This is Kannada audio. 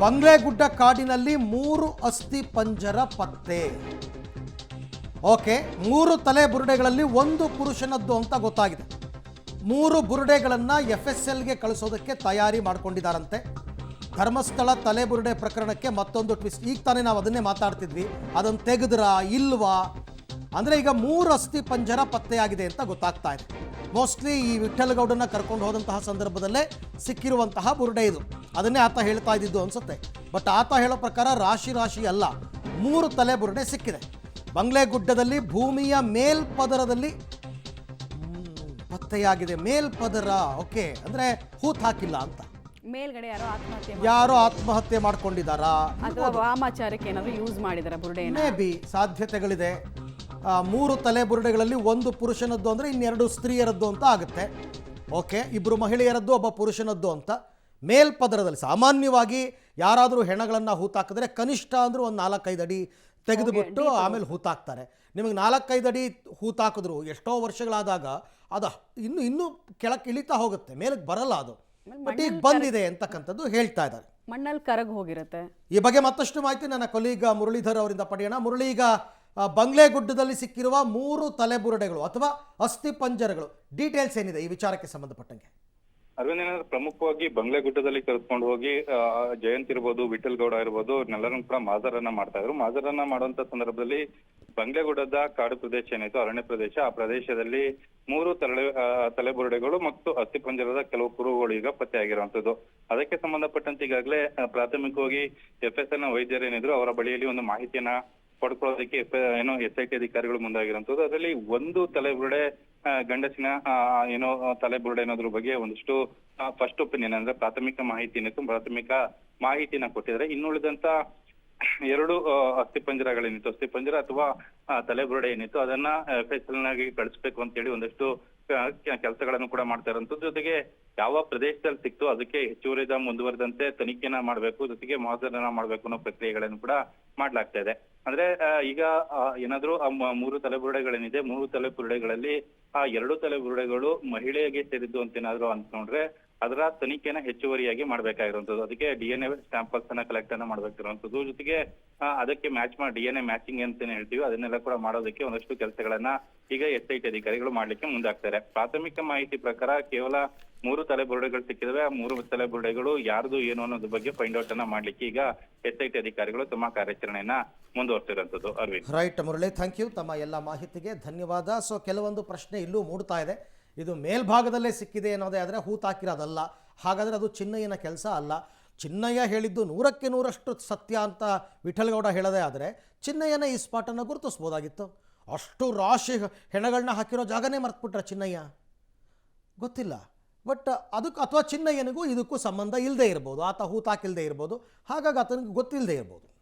ಬಂಗ್ಲೆಗುಡ್ಡ ಕಾಡಿನಲ್ಲಿ 3 ಅಸ್ಥಿ ಪಂಜರ ಪತ್ತೆ. ಓಕೆ, 3 ತಲೆ ಬುರುಡೆಗಳಲ್ಲಿ ಒಂದು ಪುರುಷನದ್ದು ಅಂತ ಗೊತ್ತಾಗಿದೆ. 3 ಬುರುಡೆಗಳನ್ನು FSLಗೆ ಕಳಿಸೋದಕ್ಕೆ ತಯಾರಿ ಮಾಡ್ಕೊಂಡಿದ್ದಾರಂತೆ. ಧರ್ಮಸ್ಥಳ ತಲೆ ಬುರುಡೆ ಪ್ರಕರಣಕ್ಕೆ ಮತ್ತೊಂದು ಟ್ವಿಸ್ಟ್. ಈಗ ತಾನೇ ನಾವು ಅದನ್ನೇ ಮಾತಾಡ್ತಿದ್ವಿ, ಅದನ್ನು ತೆಗೆದ್ರಾ ಇಲ್ವಾ ಅಂದರೆ ಈಗ 3 ಅಸ್ಥಿ ಪಂಜರ ಪತ್ತೆಯಾಗಿದೆ ಅಂತ ಗೊತ್ತಾಗ್ತಾ ಇದೆ. ಮೋಸ್ಟ್ಲಿ ಈ ವಿಠ್ಠಲಗೌಡನ ಕರ್ಕೊಂಡು ಹೋದಂತಹ ಸಂದರ್ಭದಲ್ಲೇ ಸಿಕ್ಕಿರುವಂತಹ ಬುರುಡೆ ಇದು. ಅದನ್ನೇ ಆತ ಹೇಳ್ತಾ ಇದ್ದಿದ್ದು ಅನಿಸುತ್ತೆ. ಬಟ್ ಆತ ಹೇಳೋ ಪ್ರಕಾರ ರಾಶಿ ರಾಶಿ ಅಲ್ಲ, 3 ತಲೆ ಬುರುಡೆ ಸಿಕ್ಕಿದೆ. ಬಂಗ್ಲೆಗುಡ್ಡದಲ್ಲಿ ಭೂಮಿಯ ಮೇಲ್ಪದರದಲ್ಲಿ ಪತ್ತೆಯಾಗಿದೆ. ಮೇಲ್ಪದರ, ಓಕೆ, ಅಂದರೆ ಹೂತ್ ಹಾಕಿಲ್ಲ ಅಂತ. ಮೇಲ್ಗಡೆ ಯಾರೋ ಆತ್ಮಹತ್ಯೆ ಮಾಡ್ಕೊಂಡಿದ್ದಾರಾ ಅಥವಾ ವಾಮಾಚಾರಕ್ಕೆ ಏನಾದರೂ ಯೂಸ್ ಮಾಡಿದಾರ ಬುರುಡೆ? May be ಸಾಧ್ಯತೆಗಳಿದೆ. 3 ತಲೆ ಬುರುಡೆಗಳಲ್ಲಿ ಒಂದು ಪುರುಷನದ್ದು ಅಂದರೆ ಇನ್ನೆರಡು ಸ್ತ್ರೀಯರದ್ದು ಅಂತ ಆಗುತ್ತೆ. ಓಕೆ, 2 ಮಹಿಳೆಯರದ್ದು, ಒಬ್ಬ ಪುರುಷನದ್ದು ಅಂತ. ಮೇಲ್ಪದರದಲ್ಲಿ ಸಾಮಾನ್ಯವಾಗಿ ಯಾರಾದರೂ ಹೆಣಗಳನ್ನು ಹೂತಾಕಿದ್ರೆ ಕನಿಷ್ಠ ಅಂದರೂ ಒಂದು 4-5 ಅಡಿ ತೆಗೆದುಬಿಟ್ಟು ಆಮೇಲೆ ಹೂತಾಕ್ತಾರೆ. ನಿಮಗೆ 4-5 ಅಡಿ ಹೂತಾಕಿದ್ರು ಎಷ್ಟೋ ವರ್ಷಗಳಾದಾಗ ಅದು ಇನ್ನೂ ಕೆಳಕ್ಕೆ ಇಳಿತಾ ಹೋಗುತ್ತೆ, ಮೇಲಕ್ಕೆ ಬರಲ್ಲ ಅದು. ಬಟ್ ಈಗ ಬಂದಿದೆ ಅಂತಕ್ಕಂಥದ್ದು ಹೇಳ್ತಾ ಇದ್ದಾರೆ. ಮಣ್ಣಲ್ಲಿ ಕರಗಿ ಹೋಗಿರುತ್ತೆ. ಈ ಬಗ್ಗೆ ಮತ್ತಷ್ಟು ಮಾಹಿತಿ ನನ್ನ ಕೊಲೀಗ ಮುರಳೀಧರ್ ಅವರಿಂದ ಪಡೆಯೋಣ. ಮುರಳಿ, ಈಗ ಬಂಗ್ಲೆಗುಡ್ಡದಲ್ಲಿ ಸಿಕ್ಕಿರುವ 3 ತಲೆ ಬುರುಡೆಗಳು ಅಥವಾ ಅಸ್ಥಿ ಪಂಜರಗಳು ಡೀಟೇಲ್ಸ್ ಏನಿದೆ ಈ ವಿಚಾರಕ್ಕೆ ಸಂಬಂಧಪಟ್ಟಂಗೆ? ಅರವಿಂದ್, ಏನಾದ್ರು ಪ್ರಮುಖವಾಗಿ ಬಂಗ್ಲೆಗುಡ್ಡದಲ್ಲಿ ಕರೆದುಕೊಂಡು ಹೋಗಿ ಜಯಂತ್ ಇರ್ಬೋದು, ವಿಠಲ್ ಗೌಡ ಇರ್ಬೋದು, ಎಲ್ಲರನ್ನು ಕೂಡ ಮಾಜರನ್ನ ಮಾಡ್ತಾ ಇದ್ರು. ಮಾಜರನ್ನ ಮಾಡುವಂತ ಸಂದರ್ಭದಲ್ಲಿ ಬಂಗ್ಲೆಗುಡ್ಡದ ಕಾಡು ಪ್ರದೇಶ ಏನಾಯ್ತು, ಅರಣ್ಯ ಪ್ರದೇಶ, ಆ ಪ್ರದೇಶದಲ್ಲಿ 3 ತಲೆಬುರುಡೆಗಳು ಮತ್ತು ಅಸ್ಥಿಪಂಜರದ ಕೆಲವು ಕುರುಹುಗಳು ಈಗ ಪತ್ತೆ ಆಗಿರುವಂತದ್ದು. ಅದಕ್ಕೆ ಸಂಬಂಧಪಟ್ಟಂತೆ ಈಗಾಗಲೇ ಪ್ರಾಥಮಿಕವಾಗಿ FSL ನ ವೈದ್ಯರು ಏನಿದ್ರು ಅವರ ಬಳಿಯಲ್ಲಿ ಒಂದು ಮಾಹಿತಿಯನ್ನ ಪಡ್ಕೊಳ್ಳೋದಕ್ಕೆ SIT ಅಧಿಕಾರಿಗಳು ಮುಂದಾಗಿರುವಂತದ್ದು. ಅದರಲ್ಲಿ ಒಂದು ತಲೆಬುರುಡೆ ಗಂಡಸಿನ ತಲೆಬುರುಡೆ ಅನ್ನೋದ್ರ ಬಗ್ಗೆ ಒಂದಿಷ್ಟು ಫಸ್ಟ್ ಒಪಿನಿಯನ್ ಅಂದ್ರೆ ಪ್ರಾಥಮಿಕ ಮಾಹಿತಿನ ಕೊಟ್ಟಿದ್ದಾರೆ. ಇನ್ನುಳಿದಂತ 2 ಅಸ್ಥಿಪಂಜರಗಳೇನಿತ್ತು, ಅಸ್ಥಿಪಂಜರ ಅಥವಾ ತಲೆಬುರುಡೆ ಏನಿತ್ತು, ಅದನ್ನ FSL ನಾಗಿ ಕಳಿಸ್ಬೇಕು ಅಂತ ಹೇಳಿ ಒಂದಷ್ಟು ಕೆಲಸಗಳನ್ನು ಕೂಡ ಮಾಡ್ತಾ ಇರುವಂತದ್ದು. ಜೊತೆಗೆ ಯಾವ ಪ್ರದೇಶದಲ್ಲಿ ಸಿಕ್ತು ಅದಕ್ಕೆ ಹೆಚ್ಚುವರಿದ ಮುಂದುವರೆದಂತೆ ತನಿಖೆನ ಮಾಡ್ಬೇಕು, ಜೊತೆಗೆ ಮಾಜರನ್ನ ಮಾಡ್ಬೇಕು ಅನ್ನೋ ಪ್ರಕ್ರಿಯೆಗಳನ್ನು ಕೂಡ ಮಾಡ್ಲಾಗ್ತಾ ಇದೆ. ಅಂದ್ರೆ ಈಗ ಏನಾದ್ರು 3 ತಲೆಬುರುಡೆಗಳೇನಿದೆ, 3 ತಲೆಬುರುಡೆಗಳಲ್ಲಿ 2 ತಲೆಬುರುಡೆಗಳು ಮಹಿಳೆಗೆ ಸೇರಿದ್ದು ಅಂತ ಏನಾದ್ರು ಅನ್ಕೊಂಡ್ರೆ ಅದರ ತನಿಖೆನ ಹೆಚ್ಚುವರಿಯಾಗಿ ಮಾಡ್ಬೇಕಾಗಿರುವಂತದ್ದು. ಅದಕ್ಕೆ DNA ಸ್ಯಾಂಪಲ್ಸ್ ಅನ್ನ ಕಲೆಕ್ಟ್ ಅನ್ನ ಮಾಡ್ಬೇಕಿರುವಂತದ್ದು. ಜೊತೆಗೆ ಅದಕ್ಕೆ DNA ಮ್ಯಾಚಿಂಗ್ ಅಂತ ಹೇಳ್ತೀವಿ, ಅದನ್ನೆಲ್ಲ ಕೂಡ ಮಾಡೋದಕ್ಕೆ ಒಂದಷ್ಟು ಕೆಲಸಗಳನ್ನ ಈಗ SIT ಅಧಿಕಾರಿಗಳು ಮಾಡ್ಲಿಕ್ಕೆ ಮುಂದಾಗ್ತಾರೆ. ಪ್ರಾಥಮಿಕ ಮಾಹಿತಿ ಪ್ರಕಾರ ಕೇವಲ 3 ತಲೆಬುರುಡೆಗಳು ಸಿಕ್ಕಿದಾವೆ. ಆ 3 ತಲೆಬುರುಡೆಗಳು ಯಾರ್ದು ಏನು ಅನ್ನೋದ್ರ ಬಗ್ಗೆ ಫೈಂಡ್ ಔಟ್ ಅನ್ನ ಮಾಡ್ಲಿಕ್ಕೆ ಈಗ SIT ಅಧಿಕಾರಿಗಳು ತಮ್ಮ ಕಾರ್ಯಾಚರಣೆಯನ್ನ ಮುಂದುವರ್ತಿರುವಂತದ್ದು. Aravind, right Murali, thank you. ತಮ್ಮ ಎಲ್ಲ ಮಾಹಿತಿಗೆ ಧನ್ಯವಾದ. ಸೊ ಕೆಲವೊಂದು ಪ್ರಶ್ನೆ ಇಲ್ಲೂ ಮೂಡ್ತಾ ಇದೆ. ಇದು ಮೇಲ್ಭಾಗದಲ್ಲೇ ಸಿಕ್ಕಿದೆ ಅನ್ನೋದೇ ಆದರೆ ಹೂತಾಕಿರೋದಲ್ಲ, ಹಾಗಾದರೆ ಅದು ಚಿನ್ನಯ್ಯನ ಕೆಲಸ ಅಲ್ಲ. ಚಿನ್ನಯ್ಯ ಹೇಳಿದ್ದು 100ಕ್ಕೆ 100ರಷ್ಟು ಸತ್ಯ ಅಂತ ವಿಠಲ್ಗೌಡ ಹೇಳೋದೇ ಆದರೆ ಚಿನ್ನಯ್ಯನ ಈ ಸ್ಪಾಟನ್ನು ಗುರುತಿಸ್ಬೋದಾಗಿತ್ತು. ಅಷ್ಟು ರಾಶಿ ಹೆಣಗಳನ್ನ ಹಾಕಿರೋ ಜಾಗನೇ ಮರ್ತ್ಬಿಟ್ರೆ ಚಿನ್ನಯ್ಯ, ಗೊತ್ತಿಲ್ಲ. ಬಟ್ ಅದಕ್ಕೆ ಅಥವಾ ಚಿನ್ನಯ್ಯನಿಗೂ ಇದಕ್ಕೂ ಸಂಬಂಧ ಇಲ್ಲದೆ ಇರ್ಬೋದು, ಆತ ಹೂತಾಕಿಲ್ಲದೆ ಇರ್ಬೋದು, ಹಾಗಾಗಿ ಆತನಿಗೆ ಗೊತ್ತಿಲ್ಲದೆ ಇರ್ಬೋದು.